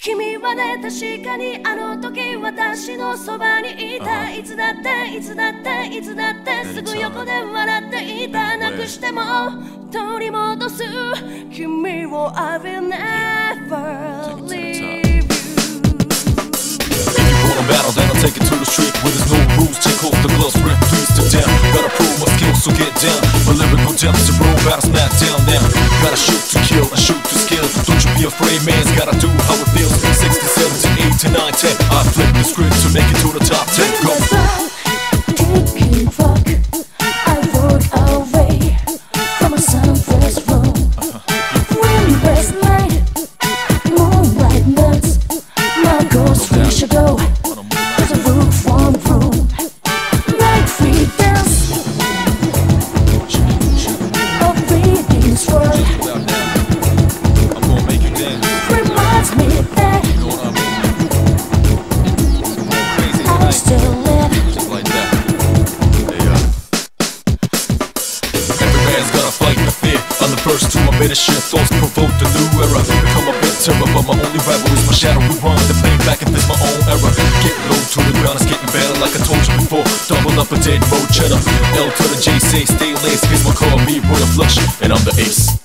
君はね確かにあの時私のそばにいたいつだっていつだっていつだってすぐ横で笑っていたなくしても取り戻す君を I will never leave you If you want a battle then I'll take it to the street where there's no rules take off the gloves referees to down gotta prove my skills so get down my lyrical dempsey bro battle smack down now gotta shoot to kill and shoot to skill don't you be afraid man's gotta do how it feels 60, 70, 80, 9, 10 I flip the script to make it to the top 10 go Kicking rock I rode away from a soundless room Windless night moonlight nuts my ghost we should go there's a lukewarm room night free dance a breathing swirl I'm gonna make you dance reminds me that you know what I mean I still live just like that every man's gotta fight the fear I'm the first to admit a shit thoughts provoke the new era become a bit terror but my only rival is my shadow we run the pain back if it's my own era get low to the ground it's getting better like I told you before double up a dead road cheddar L to the J say stay laced cause my car be royal flush and I'm the ace